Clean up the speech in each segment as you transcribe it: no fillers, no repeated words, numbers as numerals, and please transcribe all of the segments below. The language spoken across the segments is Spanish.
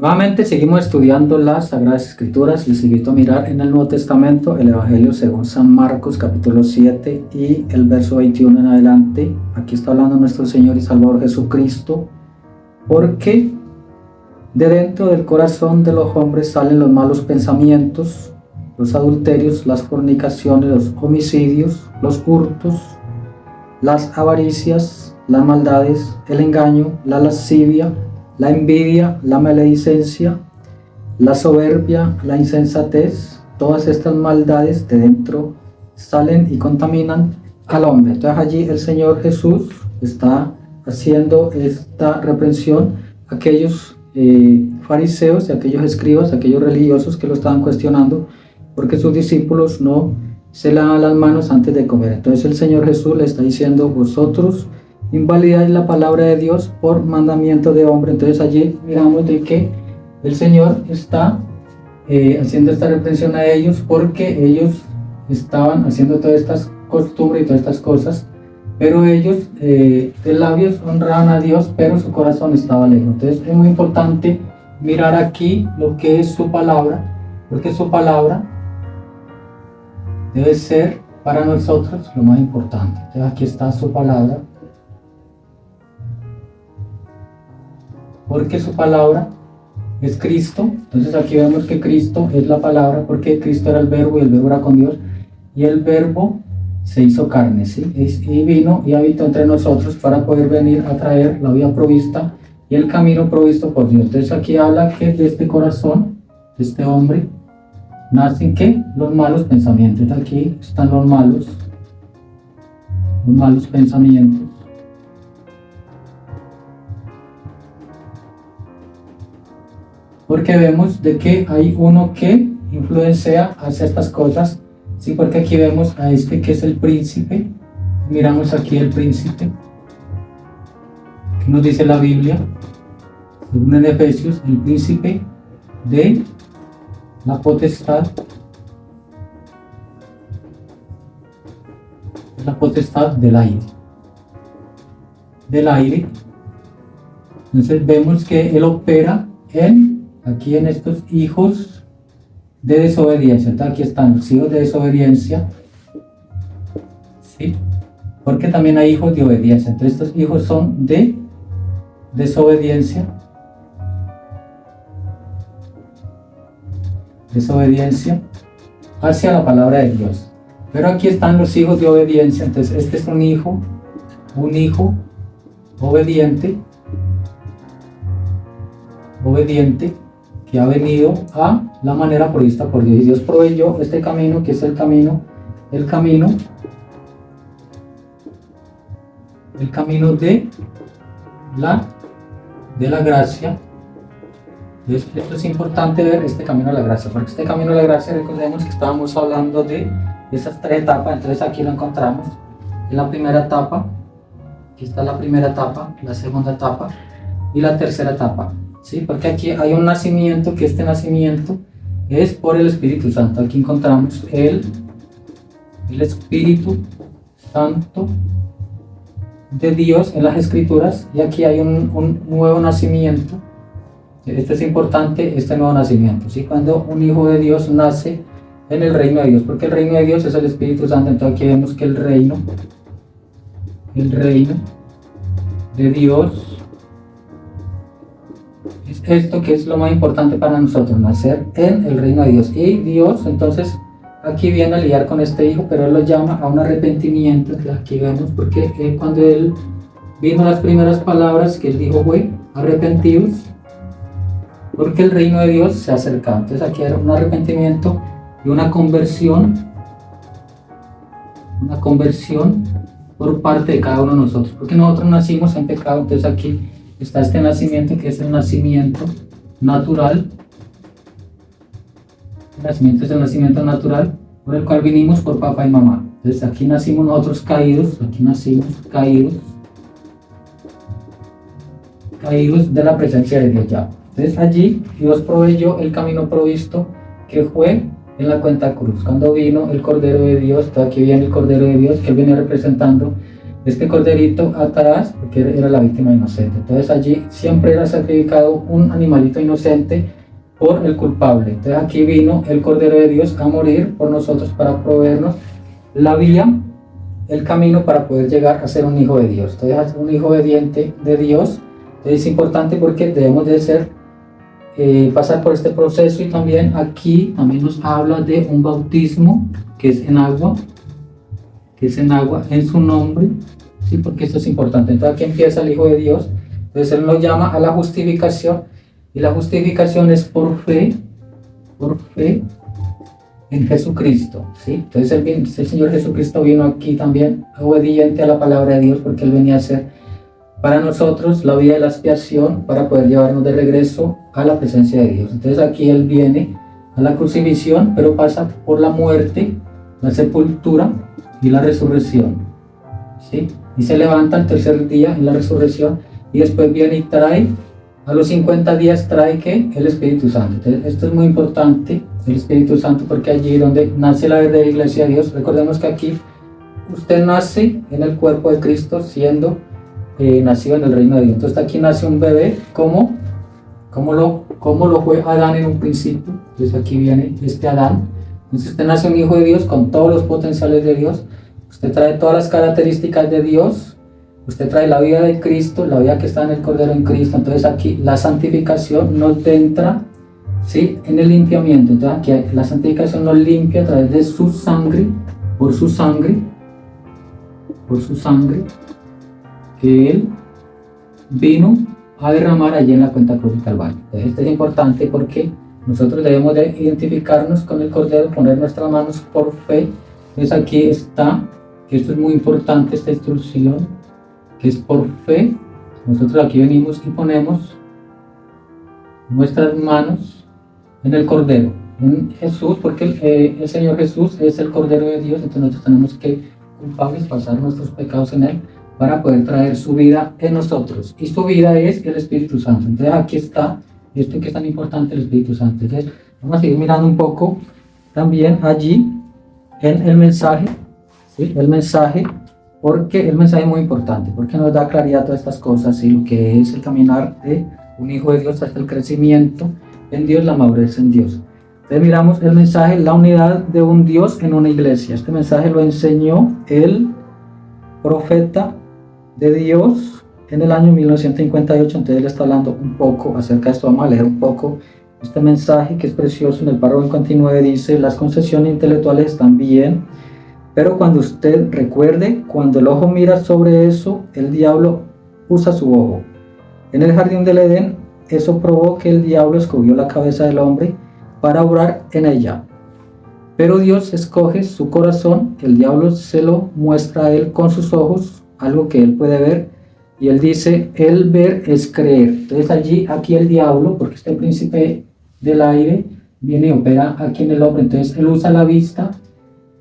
Nuevamente seguimos estudiando las Sagradas Escrituras. Les invito a mirar en el Nuevo Testamento el Evangelio según San Marcos capítulo 7 y el verso 21 en adelante. Aquí está hablando nuestro Señor y Salvador Jesucristo, porque de dentro del corazón de los hombres salen los malos pensamientos, los adulterios, las fornicaciones, los homicidios, los hurtos, las avaricias, las maldades, el engaño, la lascivia, la envidia, la maledicencia, la soberbia, la insensatez. Todas estas maldades de dentro salen y contaminan al hombre. Entonces allí el Señor Jesús está haciendo esta reprensión a aquellos fariseos y a aquellos escribas, a aquellos religiosos que lo estaban cuestionando porque sus discípulos no se lavan las manos antes de comer. Entonces el Señor Jesús le está diciendo: vosotros invalidáis la palabra de Dios por mandamiento de hombre. Entonces allí miramos de que el Señor está haciendo esta reprensión a ellos porque ellos estaban haciendo todas estas costumbres y todas estas cosas, pero ellos de labios honraban a Dios, pero su corazón estaba lejos. Entonces es muy importante mirar aquí lo que es su palabra, porque su palabra debe ser para nosotros lo más importante. Entonces aquí está su palabra, porque su palabra es Cristo. Entonces aquí vemos que Cristo es la palabra, porque Cristo era el verbo y el verbo era con Dios, y el verbo se hizo carne, ¿sí? Y vino y habitó entre nosotros para poder venir a traer la vida provista y el camino provisto por Dios. Entonces aquí habla que de este corazón, de este hombre, nacen ¿qué? Los malos pensamientos. Aquí están los malos pensamientos. Porque vemos de que hay uno que influencia hacia estas cosas, sí, porque aquí vemos a este que es el príncipe. Miramos aquí el príncipe, que nos dice la Biblia, según en Efesios, el príncipe de la potestad, del aire. Entonces vemos que él opera aquí en estos hijos de desobediencia. Entonces aquí están los hijos de desobediencia, ¿sí? Porque también hay hijos de obediencia. Entonces estos hijos son de desobediencia hacia la palabra de Dios. Pero aquí están los hijos de obediencia. Entonces este es un hijo obediente que ha venido a la manera provista por Dios. Y Dios proveyó este camino, que es el camino de la gracia. Entonces, esto es importante ver este camino de la gracia, porque este camino de la gracia, recordemos que estábamos hablando de esas tres etapas. Entonces aquí lo encontramos en la primera etapa. Aquí está la primera etapa, la segunda etapa y la tercera etapa, ¿sí? Porque aquí hay un nacimiento, que este nacimiento es por el Espíritu Santo. Aquí encontramos el Espíritu Santo de Dios en las Escrituras, y aquí hay un nuevo nacimiento. Este es importante, este nuevo nacimiento, ¿sí? Cuando un hijo de Dios nace en el reino de Dios, porque el reino de Dios es el Espíritu Santo. Entonces aquí vemos que el reino de Dios es esto, que es lo más importante para nosotros, nacer en el reino de Dios. Y Dios entonces aquí viene a lidiar con este hijo, pero él lo llama a un arrepentimiento. Que aquí vemos, porque cuando él vino, las primeras palabras que él dijo fue: arrepentidos, porque el reino de Dios se ha acercado. Entonces aquí era un arrepentimiento y una conversión por parte de cada uno de nosotros, porque nosotros nacimos en pecado. Entonces aquí está este nacimiento, que es el nacimiento natural. El nacimiento es el nacimiento natural por el cual vinimos por papá y mamá. Entonces aquí nacimos nosotros caídos, caídos de la presencia de Dios ya. Entonces allí Dios proveyó el camino provisto, que fue en la cuenta cruz, cuando vino el Cordero de Dios. Aquí viene el Cordero de Dios, que viene representando este corderito atrás, porque era la víctima inocente. Entonces allí siempre era sacrificado un animalito inocente por el culpable. Entonces aquí vino el Cordero de Dios a morir por nosotros para proveernos la vía, el camino para poder llegar a ser un hijo de Dios. Entonces un hijo obediente de Dios es importante porque debemos de ser, pasar por este proceso. Y también aquí también nos habla de un bautismo que es en agua, en su nombre, ¿sí? Porque esto es importante. Entonces aquí empieza el Hijo de Dios. Entonces Él nos llama a la justificación, y la justificación es por fe en Jesucristo, ¿sí? Entonces el Señor Jesucristo vino aquí también obediente a la palabra de Dios, porque Él venía a ser para nosotros la vía de la expiación para poder llevarnos de regreso a la presencia de Dios. Entonces aquí Él viene a la crucifixión, pero pasa por la muerte, la sepultura y la resurrección, ¿sí? Y se levanta el tercer día en la resurrección, y después viene y trae, a los 50 días trae ¿qué? El Espíritu Santo. Entonces esto es muy importante, el Espíritu Santo, porque allí donde nace la verdadera iglesia de Dios. Recordemos que aquí usted nace en el cuerpo de Cristo, siendo nacido en el reino de Dios. Entonces aquí nace un bebé como lo fue Adán en un principio. Entonces aquí viene este Adán. Entonces usted nace un hijo de Dios con todos los potenciales de Dios. Usted trae todas las características de Dios. Usted trae la vida de Cristo, la vida que está en el Cordero en Cristo. Entonces aquí la santificación nos entra, ¿sí?, en el limpiamiento. Entonces aquí la santificación nos limpia a través de su sangre, por su sangre, que Él vino a derramar allí en la cuenta cruz del Calvario. Entonces esto es importante porque nosotros debemos de identificarnos con el Cordero, poner nuestras manos por fe. Entonces aquí está, que esto es muy importante, esta instrucción, que es por fe. Nosotros aquí venimos y ponemos nuestras manos en el Cordero, en Jesús, porque el Señor Jesús es el Cordero de Dios. Entonces nosotros tenemos que culpables pasar nuestros pecados en Él para poder traer su vida en nosotros, y su vida es el Espíritu Santo. Entonces aquí está esto que es tan importante, el Espíritu Santo. Entonces vamos a seguir mirando un poco también allí en el mensaje, ¿sí? El mensaje, porque el mensaje es muy importante, porque nos da claridad a todas estas cosas, y lo que es el caminar de un hijo de Dios hasta el crecimiento en Dios, la madurez en Dios. Entonces miramos el mensaje, la unidad de un Dios en una iglesia. Este mensaje lo enseñó el profeta de Dios en el año 1958. Entonces él está hablando un poco acerca de esto. Vamos a leer un poco este mensaje, que es precioso. En el párrafo 59 dice: las concesiones intelectuales están bien, pero cuando usted recuerde, cuando el ojo mira sobre eso, el diablo usa su ojo. En el jardín del Edén, eso probó que el diablo escogió la cabeza del hombre para obrar en ella. Pero Dios escoge su corazón. El diablo se lo muestra a él con sus ojos, algo que él puede ver, y él dice: el ver es creer. Entonces aquí el diablo, porque este príncipe del aire viene y opera aquí en el hombre. Entonces él usa la vista,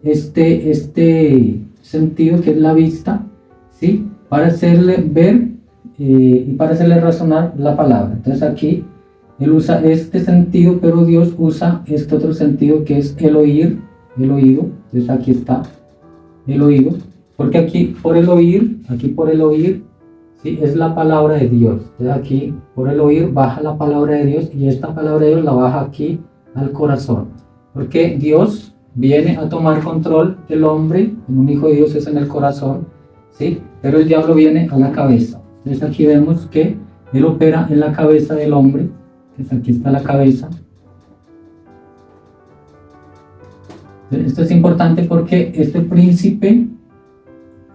este sentido que es la vista, ¿sí?, para hacerle ver y para hacerle razonar la palabra. Entonces aquí él usa este sentido, pero Dios usa este otro sentido, que es el oír, el oído. Entonces aquí está el oído, porque aquí por el oír, ¿sí?, es la palabra de Dios. Entonces aquí por el oír baja la palabra de Dios, y esta palabra de Dios la baja aquí al corazón, porque Dios viene a tomar control del hombre. En un hijo de Dios es en el corazón, ¿sí?, pero el diablo viene a la cabeza. Entonces aquí vemos que él opera en la cabeza del hombre. Entonces aquí está la cabeza. Esto es importante porque este príncipe,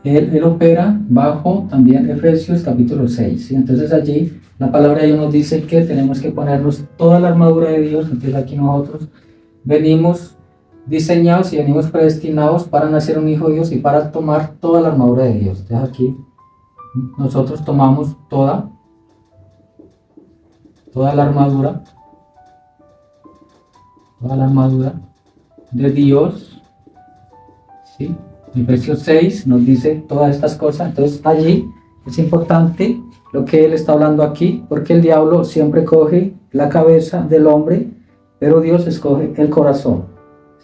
él opera bajo también Efesios capítulo 6, ¿sí? Entonces allí la palabra de Dios nos dice que tenemos que ponernos toda la armadura de Dios. Entonces aquí nosotros venimos diseñados y venimos predestinados para nacer un hijo de Dios y para tomar toda la armadura de Dios. Entonces aquí nosotros tomamos toda la armadura de Dios, ¿sí? Efesios 6 nos dice todas estas cosas. Entonces allí es importante lo que él está hablando aquí, porque el diablo siempre coge la cabeza del hombre, pero Dios escoge el corazón,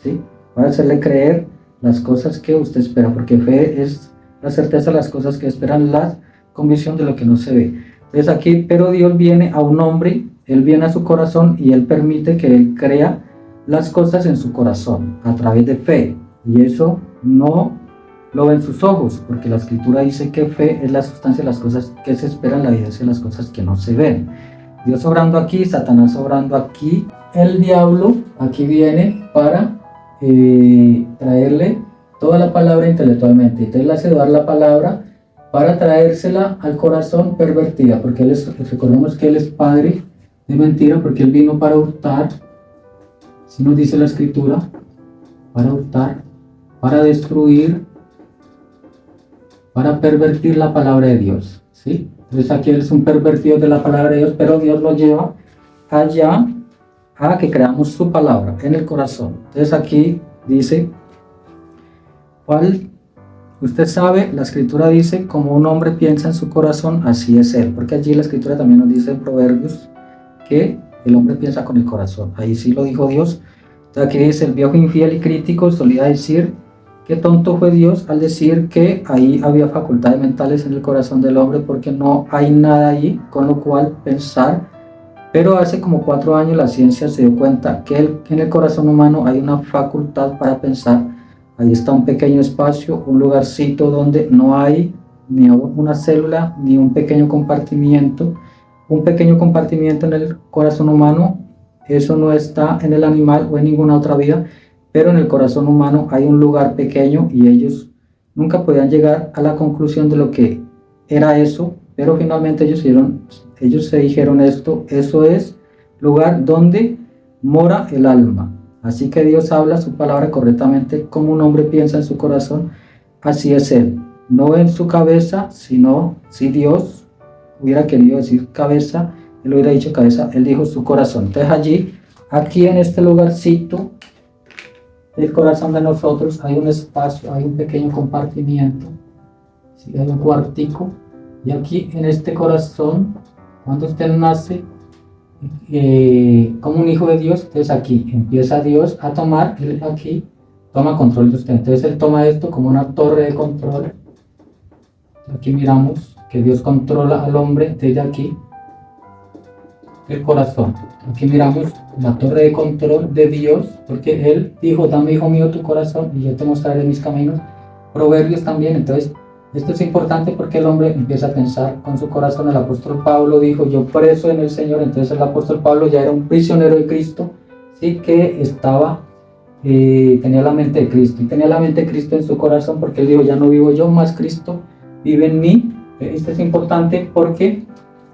¿sí?, para hacerle creer las cosas que usted espera, porque fe es la certeza de las cosas que esperan, la convicción de lo que no se ve. Entonces aquí, pero Dios viene a un hombre, Él viene a su corazón y Él permite que Él crea las cosas en su corazón a través de fe. Y eso no lo ven sus ojos, porque la escritura dice que fe es la sustancia de las cosas que se esperan, la evidencia de las cosas que no se ven. Dios obrando aquí, Satanás obrando aquí, el diablo aquí viene para traerle toda la palabra intelectualmente. Entonces le hace dar la palabra para traérsela al corazón pervertida, porque recordemos que Él es padre de mentira, porque Él vino para hurtar, si nos dice la escritura, para hurtar, para destruir, para pervertir la palabra de Dios, ¿sí? Entonces aquí Él es un pervertido de la palabra de Dios, pero Dios lo lleva allá a que creamos su palabra en el corazón. Entonces aquí dice, ¿cuál? Usted sabe, la escritura dice, como un hombre piensa en su corazón, así es él, porque allí la escritura también nos dice en Proverbios que el hombre piensa con el corazón, ahí sí lo dijo Dios. Entonces aquí dice, el viejo infiel y crítico solía decir, qué tonto fue Dios al decir que ahí había facultades mentales en el corazón del hombre, porque no hay nada allí con lo cual pensar. Pero hace como 4 años la ciencia se dio cuenta que en el corazón humano hay una facultad para pensar. Ahí está un pequeño espacio, un lugarcito donde no hay ni una célula ni un pequeño compartimiento. Un pequeño compartimiento en el corazón humano, eso no está en el animal o en ninguna otra vida, pero en el corazón humano hay un lugar pequeño y ellos nunca podían llegar a la conclusión de lo que era eso, pero finalmente ellos se dijeron esto, eso es lugar donde mora el alma. Así que Dios habla su palabra correctamente, como un hombre piensa en su corazón, así es Él. No en su cabeza, sino si Dios hubiera querido decir cabeza, Él hubiera dicho cabeza, Él dijo su corazón. Entonces allí, aquí en este lugarcito del corazón de nosotros, hay un espacio, hay un pequeño compartimiento, ¿sí? Hay un cuartico, y aquí en este corazón, cuando usted nace, como un hijo de Dios, entonces aquí empieza Dios a tomar, Él aquí toma control de usted, entonces Él toma esto como una torre de control. Aquí miramos que Dios controla al hombre desde aquí, el corazón. Aquí miramos la torre de control de Dios, porque Él dijo, dame, hijo mío, tu corazón y yo te mostraré mis caminos. Proverbios también. Entonces esto es importante porque el hombre empieza a pensar con su corazón. El apóstol Pablo dijo, yo preso en el Señor. Entonces el apóstol Pablo ya era un prisionero de Cristo, sí, que tenía la mente de Cristo, y tenía la mente de Cristo en su corazón, porque él dijo, ya no vivo yo, más Cristo vive en mí. Esto es importante porque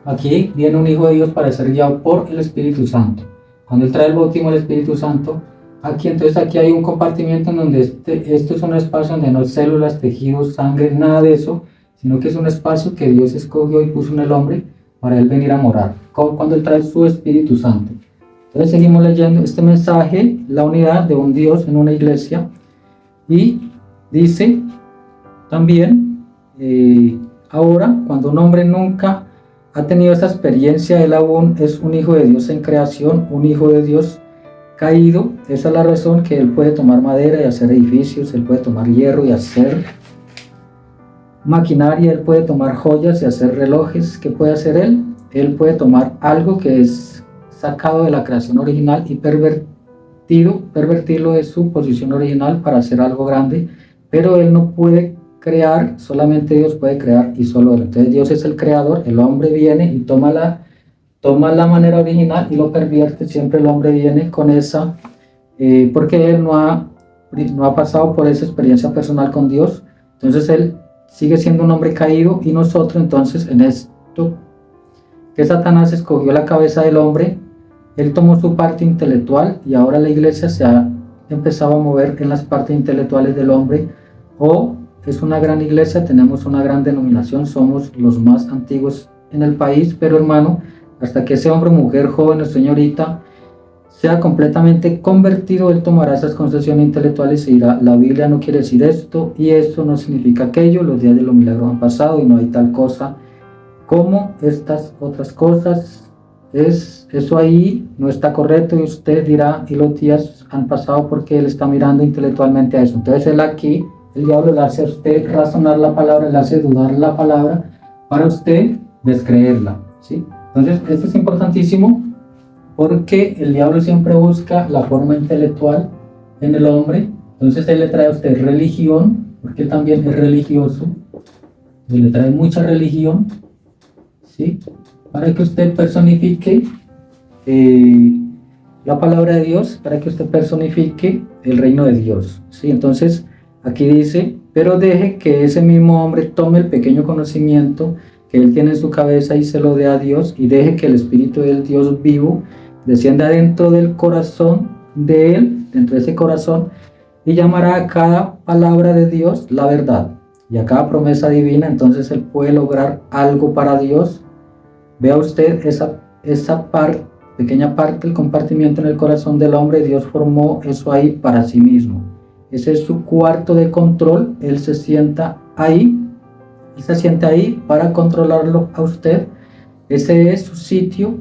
aquí viene un hijo de Dios para ser guiado por el Espíritu Santo. Cuando Él trae el bautismo del Espíritu Santo, entonces aquí hay un compartimiento en donde esto es un espacio donde no hay células, tejidos, sangre, nada de eso, sino que es un espacio que Dios escogió y puso en el hombre para Él venir a morar, cuando Él trae su Espíritu Santo. Entonces seguimos leyendo este mensaje, la unidad de un Dios en una iglesia, y dice también, ahora, cuando un hombre nunca ha tenido esa experiencia, él aún es un hijo de Dios en creación, un hijo de Dios caído. Esa es la razón que él puede tomar madera y hacer edificios, él puede tomar hierro y hacer maquinaria, él puede tomar joyas y hacer relojes. ¿Qué puede hacer él? Él puede tomar algo que es sacado de la creación original y pervertirlo de su posición original para hacer algo grande, pero él no puede crear, solamente Dios puede crear y solo Él. Entonces Dios es el creador, el hombre viene y toma la manera original y lo pervierte. Siempre el hombre viene con esa, porque él no ha pasado por esa experiencia personal con Dios, entonces él sigue siendo un hombre caído, y nosotros entonces en esto que Satanás escogió la cabeza del hombre, él tomó su parte intelectual y ahora la iglesia se ha empezado a mover en las partes intelectuales del hombre. Es una gran iglesia, tenemos una gran denominación, somos los más antiguos en el país, pero hermano, hasta que ese hombre, mujer, joven o señorita sea completamente convertido, él tomará esas concesiones intelectuales y dirá, la Biblia no quiere decir esto y esto no significa aquello, los días de los milagros han pasado y no hay tal cosa como estas otras cosas, eso ahí no está correcto, y usted dirá, y los días han pasado, porque él está mirando intelectualmente a eso. Entonces él aquí el diablo le hace a usted razonar la palabra, le hace dudar la palabra para usted descreerla, ¿sí? Entonces, esto es importantísimo porque el diablo siempre busca la forma intelectual en el hombre. Entonces, él le trae a usted religión, porque él también es religioso, y le trae mucha religión, ¿sí? Para que usted personifique la palabra de Dios, para que usted personifique el reino de Dios, ¿sí? Entonces, aquí dice, pero deje que ese mismo hombre tome el pequeño conocimiento que él tiene en su cabeza y se lo dé a Dios, y deje que el Espíritu del Dios vivo descienda dentro del corazón de él, dentro de ese corazón, y llamará a cada palabra de Dios la verdad, y a cada promesa divina. Entonces él puede lograr algo para Dios. Vea usted esa pequeña parte, el compartimiento en el corazón del hombre. Dios formó eso ahí para sí mismo. Ese es su cuarto de control. Él se sienta ahí para controlarlo a usted. Ese es su sitio.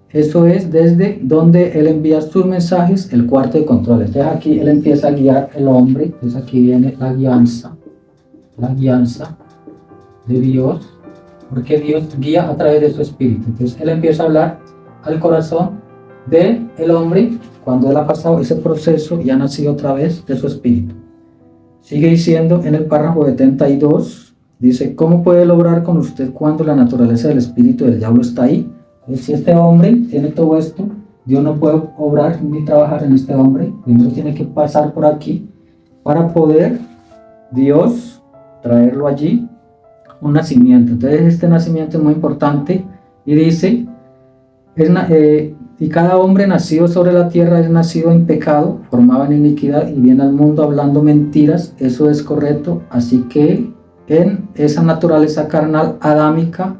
Eso es desde donde él envía sus mensajes, el cuarto de control. Entonces aquí él empieza a guiar al hombre. Entonces aquí viene la guianza de Dios, porque Dios guía a través de su espíritu. Entonces él empieza a hablar al corazón del hombre cuando él ha pasado ese proceso y ha nacido otra vez de su espíritu. Sigue diciendo en el párrafo 72, dice, ¿cómo puede lograr con usted cuando la naturaleza del espíritu del diablo está ahí? Si este hombre tiene todo esto, Dios no puede obrar ni trabajar en este hombre. Primero tiene que pasar por aquí para poder Dios traerlo allí, un nacimiento. Entonces este nacimiento es muy importante y dice, y cada hombre nacido sobre la tierra es nacido en pecado, formado en iniquidad y viene al mundo hablando mentiras. Eso es correcto. Así que en esa naturaleza carnal adámica,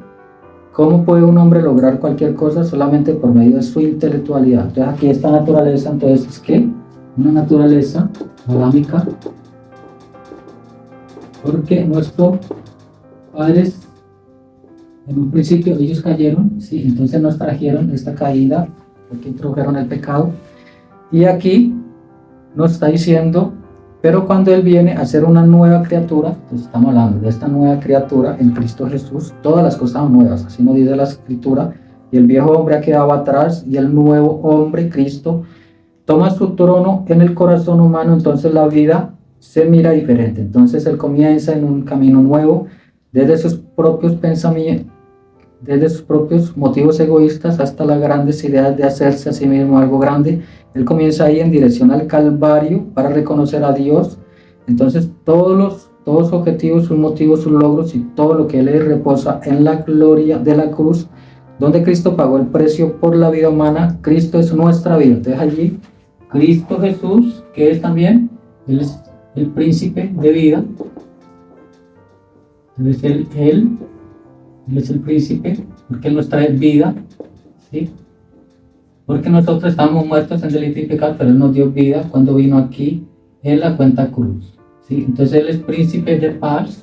¿cómo puede un hombre lograr cualquier cosa? Solamente por medio de su intelectualidad. Entonces aquí esta naturaleza, entonces es que una naturaleza adámica, porque nuestros padres en un principio ellos cayeron, ¿sí? Entonces nos trajeron esta caída porque introdujeron el pecado, y aquí nos está diciendo, pero cuando él viene a ser una nueva criatura, entonces estamos hablando de esta nueva criatura en Cristo Jesús, todas las cosas son nuevas, así nos dice la Escritura, y el viejo hombre ha quedado atrás y el nuevo hombre, Cristo, toma su trono en el corazón humano. Entonces la vida se mira diferente. Entonces él comienza en un camino nuevo, desde sus propios pensamientos, desde sus propios motivos egoístas hasta las grandes ideas de hacerse a sí mismo algo grande. Él comienza ahí en dirección al Calvario para reconocer a Dios. Entonces todos sus objetivos, sus motivos, sus logros y todo lo que él reposa en la gloria de la cruz, donde Cristo pagó el precio por la vida humana. Cristo es nuestra vida. Entonces allí Cristo Jesús, que es también, él es el príncipe de vida. Entonces él es el príncipe, porque él nos trae vida, ¿sí? Porque nosotros estamos muertos en delito y pecado, pero él nos dio vida cuando vino aquí en la cuenta cruz, ¿sí? Entonces él es príncipe de paz,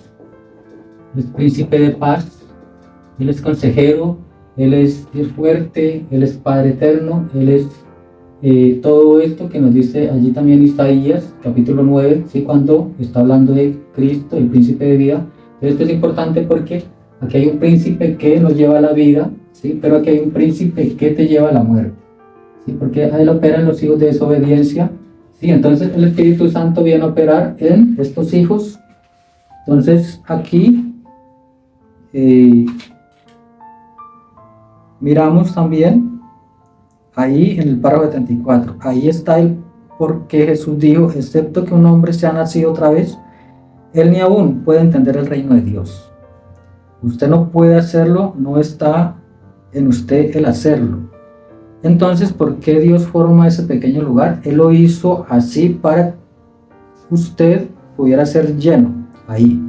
él es consejero, él es fuerte, él es Padre eterno, él es todo esto que nos dice allí también Isaías capítulo 9, ¿sí? Cuando está hablando de Cristo, el príncipe de vida. Entonces esto es importante porque aquí hay un príncipe que nos lleva a la vida, ¿sí? Pero aquí hay un príncipe que te lleva a la muerte, ¿sí? Porque él opera en los hijos de desobediencia, ¿sí? Entonces el Espíritu Santo viene a operar en estos hijos. Entonces aquí miramos también ahí en el párrafo 74, ahí está el por qué Jesús dijo, excepto que un hombre sea nacido otra vez, él ni aún puede entender el reino de Dios. Usted no puede hacerlo, no está en usted el hacerlo. Entonces, ¿por qué Dios forma ese pequeño lugar? Él lo hizo así para que usted pudiera ser lleno ahí.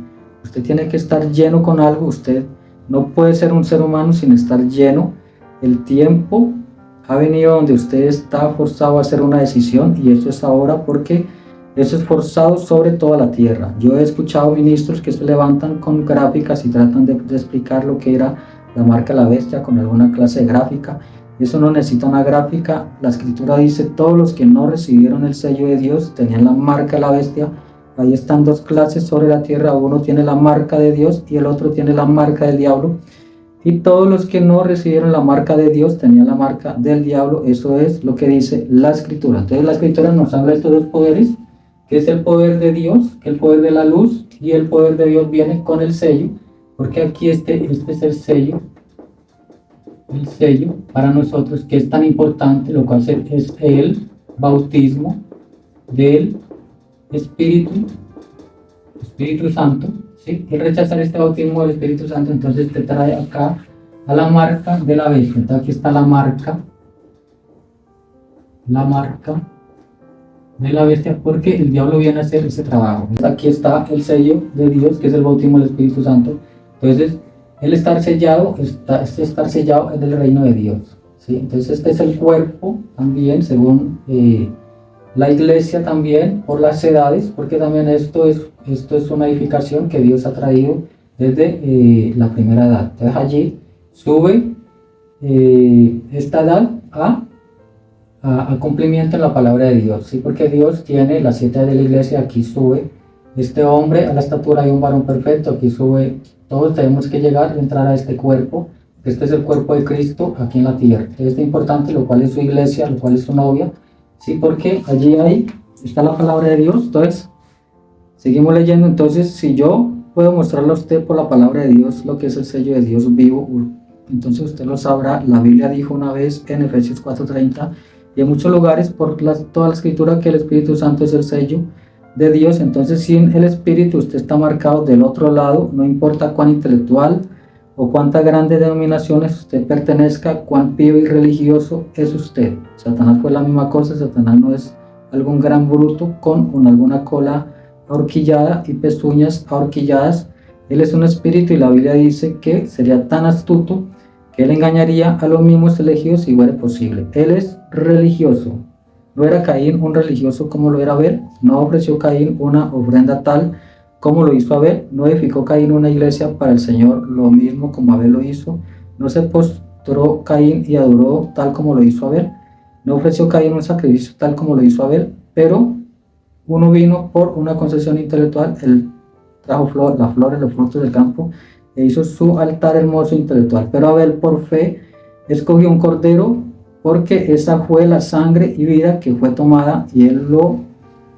Usted tiene que estar lleno con algo. Usted no puede ser un ser humano sin estar lleno. El tiempo ha venido donde usted está forzado a hacer una decisión, y eso es ahora, porque eso es forzado sobre toda la tierra. Yo he escuchado ministros que se levantan con gráficas y tratan de explicar lo que era la marca de la bestia con alguna clase de gráfica. Eso no necesita una gráfica. La Escritura dice, todos los que no recibieron el sello de Dios tenían la marca de la bestia ahí están dos clases sobre la tierra, uno tiene la marca de Dios y el otro tiene la marca del diablo. Y todos los que no recibieron la marca de Dios tenían la marca del diablo. Eso es lo que dice la escritura. Entonces la escritura nos habla de estos dos poderes, que es el poder de Dios, que el poder de la luz, y el poder de Dios viene con el sello, porque aquí este es el sello para nosotros, que es tan importante, lo cual es el bautismo del Espíritu Santo. ¿Sí? Y rechazar este bautismo del Espíritu Santo, entonces te trae acá a la marca de la bestia. Entonces aquí está la marca de la bestia, porque el diablo viene a hacer ese trabajo. Entonces aquí está el sello de Dios, que es el bautismo del Espíritu Santo. Entonces el estar sellado, estar sellado es del reino de Dios. ¿Sí? Entonces este es el cuerpo también, según la iglesia también, por las edades, porque también esto es una edificación que Dios ha traído desde la primera edad. Entonces allí sube esta edad a cumplimiento en la palabra de Dios, ¿sí? Porque Dios tiene las 7 edades de la iglesia. Aquí sube este hombre a la estatura de un varón perfecto, aquí sube, todos tenemos que llegar y entrar a este cuerpo. Este es el cuerpo de Cristo aquí en la tierra. Entonces es importante, lo cual es su iglesia, lo cual es su novia. Sí, porque allí está la palabra de Dios. Entonces, seguimos leyendo. Entonces, si yo puedo mostrarle a usted por la palabra de Dios lo que es el sello de Dios vivo, entonces usted lo sabrá. La Biblia dijo una vez en Efesios 4:30 y en muchos lugares por toda la escritura que el Espíritu Santo es el sello de Dios. Entonces, sin el Espíritu usted está marcado del otro lado, no importa cuán intelectual o cuántas grandes denominaciones usted pertenezca, cuán pío y religioso es usted. Satanás fue la misma cosa. Satanás no es algún gran bruto con alguna cola ahorquillada y pezuñas ahorquilladas. Él es un espíritu, y la Biblia dice que sería tan astuto que él engañaría a los mismos elegidos si fuera posible. Él es religioso. ¿No era Caín un religioso como lo era Abel? ¿No ofreció Caín una ofrenda tal como lo hizo Abel? ¿No edificó Caín una iglesia para el Señor lo mismo como Abel lo hizo? ¿No se postró Caín y adoró tal como lo hizo Abel? ¿No ofreció Caín un sacrificio tal como lo hizo Abel? Pero uno vino por una concesión intelectual, él trajo las flores, los frutos del campo, e hizo su altar hermoso intelectual. Pero Abel por fe escogió un cordero, porque esa fue la sangre y vida que fue tomada, y él lo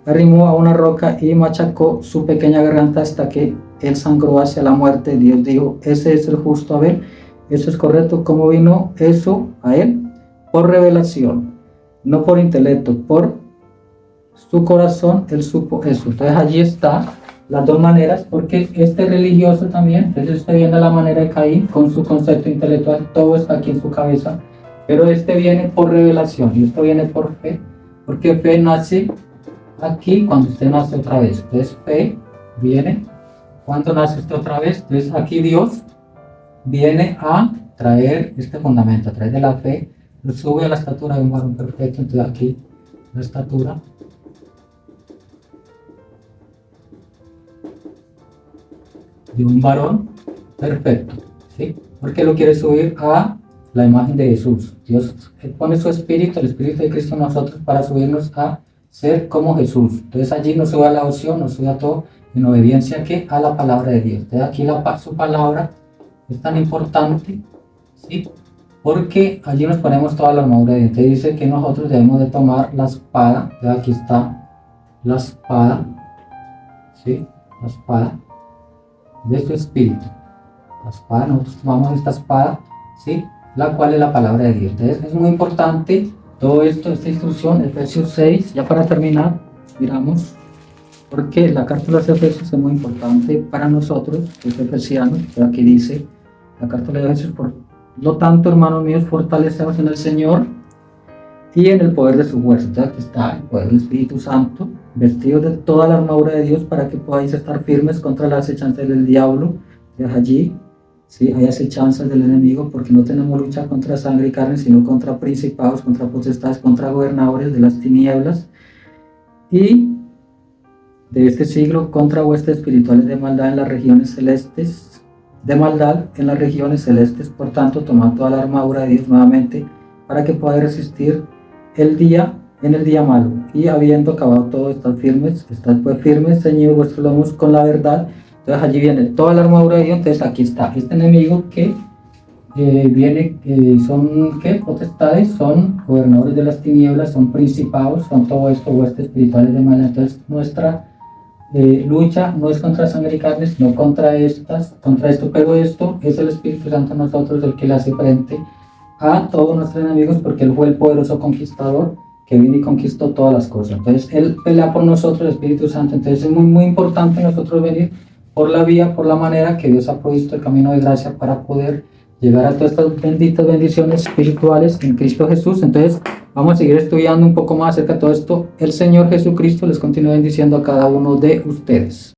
arrimó a una roca y machacó su pequeña garganta hasta que él sangró hacia la muerte. Dios dijo: ese es el justo Abel. Eso es correcto. ¿Cómo vino eso a él? Por revelación, no por intelecto, por su corazón. Él supo eso. Entonces allí está las dos maneras, porque este religioso también, entonces usted viene a la manera de Caín con su concepto intelectual, todo está aquí en su cabeza, pero este viene por revelación y esto viene por fe, porque fe nace aquí cuando usted nace otra vez. Entonces fe viene cuando nace usted otra vez. Entonces aquí Dios viene a traer este fundamento, a través de la fe lo sube a la estatura de un varón perfecto. Entonces aquí la estatura de un varón perfecto, ¿sí? Porque lo quiere subir a la imagen de Jesús. Dios pone su espíritu, el espíritu de Cristo en nosotros, para subirnos a ser como Jesús. Entonces allí nos sube a la opción, nos sube a todo en obediencia que a la palabra de Dios. Entonces aquí su palabra es tan importante, ¿sí? Porque allí nos ponemos toda la armadura de Dios. Entonces dice que nosotros debemos de tomar la espada. Entonces aquí está la espada, ¿sí? La espada de su espíritu. La espada, nosotros tomamos esta espada, ¿sí? La cual es la palabra de Dios. Entonces es muy importante todo esto, esta instrucción. Efesios 6, ya para terminar, miramos, porque la carta de los Efesios es muy importante para nosotros, los efesianos. Pero aquí dice la carta de los Efesios: por lo tanto, hermanos míos, fortaleceos en el Señor y en el poder de su fuerza. Entonces aquí está el poder del Espíritu Santo, vestidos de toda la armadura de Dios, para que podáis estar firmes contra las acechanzas del diablo. Entonces allí, sí, hay acechanzas del enemigo, porque no tenemos lucha contra sangre y carne, sino contra principados, contra potestades, contra gobernadores de las tinieblas y de este siglo, contra huestes espirituales de maldad en las regiones celestes. Por tanto, tomad toda la armadura de Dios nuevamente, para que podáis resistir el día en el día malo, y habiendo acabado todo, estad pues firmes, ceñidos vuestros lomos con la verdad. Entonces allí viene toda la armadura de Dios. Entonces aquí está este enemigo que viene, son ¿qué? Potestades, son gobernadores de las tinieblas, son principados, son todo esto, huestes espirituales de maldad. Entonces nuestra lucha no es contra sangre y carne, sino contra esto, pero esto es el Espíritu Santo en nosotros el que le hace frente a todos nuestros enemigos, porque Él fue el poderoso conquistador que vino y conquistó todas las cosas. Entonces Él pelea por nosotros, el Espíritu Santo. Entonces es muy, muy importante nosotros venir por la vía, por la manera que Dios ha provisto el camino de gracia para poder llegar a todas estas benditas bendiciones espirituales en Cristo Jesús. Entonces vamos a seguir estudiando un poco más acerca de todo esto. El Señor Jesucristo les continúe bendiciendo a cada uno de ustedes.